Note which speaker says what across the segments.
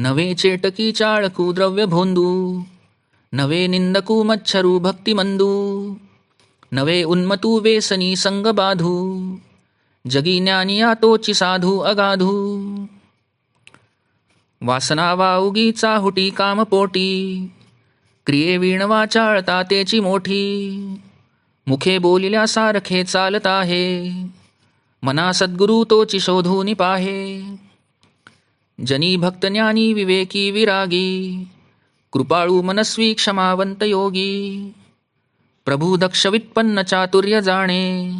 Speaker 1: नवे चेटकी चाळकू द्रव्य भोंदू, नवे निंदकू मच्छरू भक्तिमंदू, नवे उन्मतू वेसनी संग बाधू, जगी ज्ञानिया तोची साधू अगाधू. वासना वाउगी चाहुटी कामपोटी, क्रिये वीणवा चाळता तेची मोठी. मुखे बोलिल्या सारखे चालत आहे, मना सद्गुरु तोची शोधूनी पाहे. जनी भक्त ज्ञानी विवेकी विरागी, कृपाळू मनस्वी क्षमावंत योगी. प्रभू दक्ष वित्पन्न चातुर्य जाणे,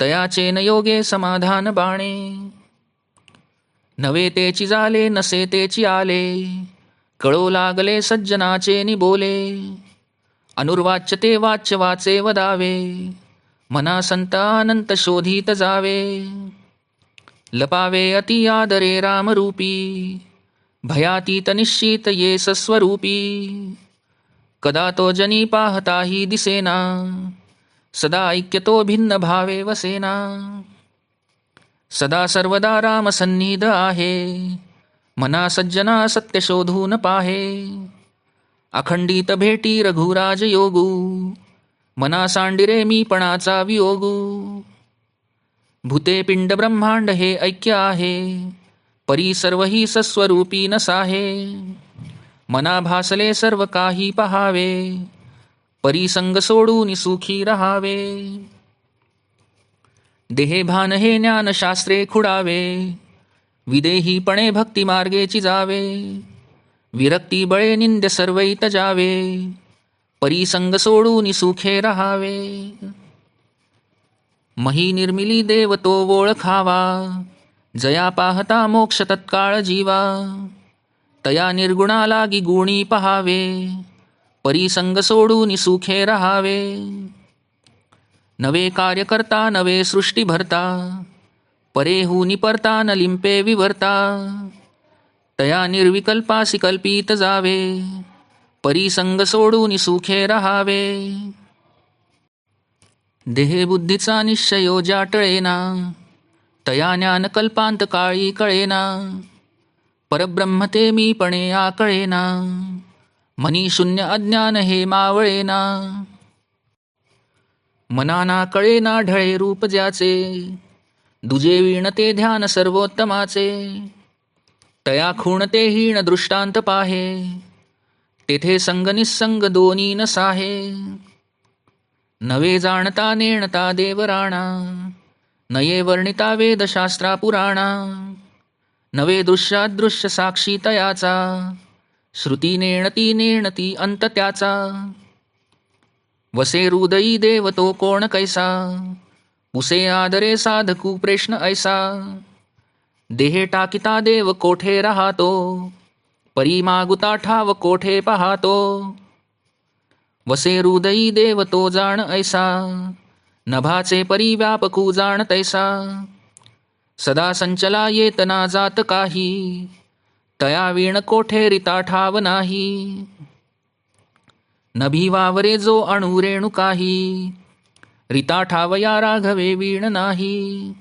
Speaker 1: तयाचे न योगे समाधान बाणे. नवे तेची झाले नसे तेची आले, कळो लागले सज्जनाचे निबोले. अनुर्वाच्य ते वाच्य वाचे वदावे, मना संत अनंत शोधित जावे. लपावे अति आदरे रामरूपी, भयातीत निश्चित ये सस्वरूपी. कदा तो जनी पाहताही दिसेना, सदा ऐक्यतो भिन्न भावे वसेना. सदा सर्वदा राम सन्निध आहे, मना सज्जना सत्य शोधून पाहे. अखंडित भेटी रघुराज योगू, मना सांडिरे मीपणाचा वियोगू. भूते पिंड ब्रह्मांड हे ऐक्य आहे, परी सर्व ही सस्वरूपी नसाहे. मना भासले सर्व काही पहावे, परी संग सोडून सुखी रहावे. देहे भान हे ज्ञान शास्त्रे खुडावे, विदेहीपणे भक्ती मार्गेची जावे. विरक्ती बळे निंद्य सर्वैत जावे, परी संग सोडून सुखे रहावे. मही निर्मिली देव तो ओळखावा, जया पाहता मोक्ष तत्काळ जीवा. तया निर्गुणा लागी गुणी पहावे, परी संग सोडून सुखे रहावे. नवे कार्य करता नवे सृष्टी भरता, परेहूनी परता न लिंपे विवर्ता. तया निर्विकल्पासी कल्पित जावे, परी संग सोडून सुखे रहावे. देहे बुद्धीचा निश्चयो ज्या टळेना, तया ज्ञान कल्पांत काळी कळेना. परब्रह्म ते मीपणे आकळेना, मनी शून्य अज्ञान हे मावळेना. मनाना कळेना ढळे रूप ज्याचे, दुजे वीण ते ध्यान सर्वोत्तमाचे. तया खूण ते हीण दृष्टांत पाहे, तेथे संग निस्संग दोन्ही न साहे. नवे जाणता नेणता देवराणा, नये वर्णिता वेदशास्त्रा पुराणा. नवे दृश्यादृश्य साक्षी तयाचा, श्रुती नेणती नेणती अंत त्याचा. वसे हृदयी देव तो कोण कैसा, पुसे आदरे साधकू प्रश्न ऐसा. देहे टाकिता देव कोठे राहतो, परी मागुता ठाव कोठे पाहतो. वसे हृदयी देव तो जाण ऐसा, नभाचे परी व्यापकू जाण तैसा. सदा संचला येत ना जात काही, तया वीण कोठे रिता ठाव नाही. नभी वावरे जो अणु रेणू काही, रिता ठाव या राघवे वीण नाही.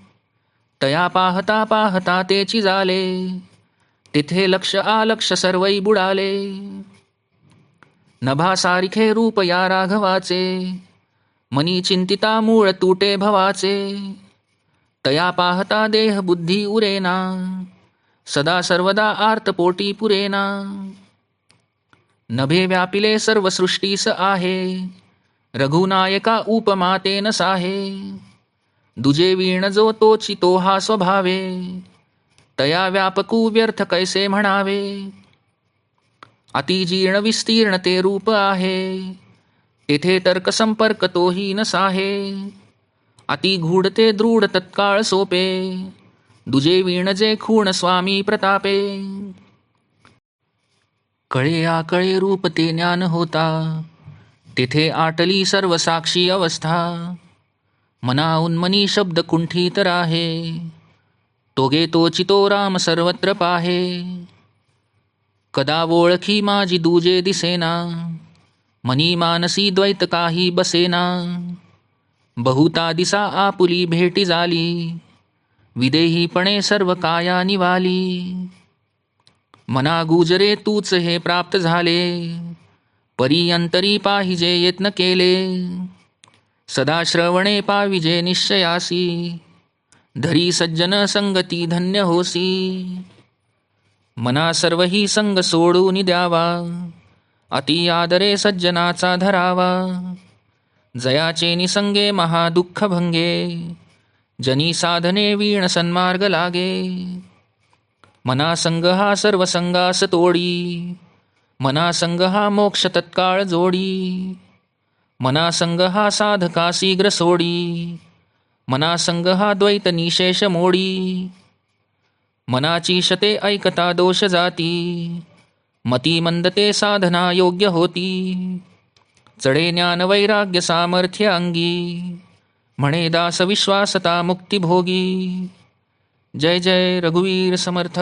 Speaker 1: तया पाहता पाहता तेची झाले, तिथे लक्ष आलक्ष सर्वई बुडाले. नभा सारिखे रूप या राघवाचे, मनी चिंतिता मूळ तुटे भवाचे. तया पाहता देह बुद्धी उरेना, सदा सर्वदा आर्त पोटी पुरेना. नभे व्यापिले सर्व सृष्टीस आहे, रघुनायका उपमा तेन साहे. दुजे वीण जो तोची तो हा स्वभावे, तया व्यापकू व्यर्थ कैसे म्हणावे. अतिजीर्ण विस्तीर्ण ते रूप आहे, तेथे तर्क संपर्क तोही न साहे. अति गूढ ते दृढ तत्काळ सोपे, दुजे वीण जे खूण स्वामी प्रतापे. कळे आकळे रूप ते ज्ञान होता, तेथे आटली सर्व साक्षी अवस्था. मना उन्मनी शब्द कुंठित राहे, तोगे तोची तो राम सर्वत्र पाहे. कदा ओळखी माझी दुजे दिसेना, मनी मानसी द्वैत काही बसेना. बहुता दिसा आपुली भेटी झाली, विदेहीपणे सर्व काया निवाली. मना गुजरे तूच हे प्राप्त झाले, परी अंतरी पाहिजे यत्न केले, सदा श्रवणे पाविजे निश्चयासी, धरी सज्जन संगती धन्य होसी. मना सर्वही संग सोडून द्यावा, अति आदरे सज्जनाचा धरावा, जयाचे निसंगे महादुःख भंगे, जनी साधने वीण सन्मार्ग लागे. मना संग हा सर्व संगास तोडी, मना संग हा मोक्ष तत्काळ जोडी, मना संग हा साधका शीघ्र सोडी, मना संग हा द्वैत निशेष मोडी. मनाची शते ऐकता दोष जाती, मती मंदते साधना योग्य होती. चढे ज्ञान वैराग्य सामर्थ्य अंगी, म्हणे दास विश्वासता मुक्ती भोगी. जय जय रघुवीर समर्थ.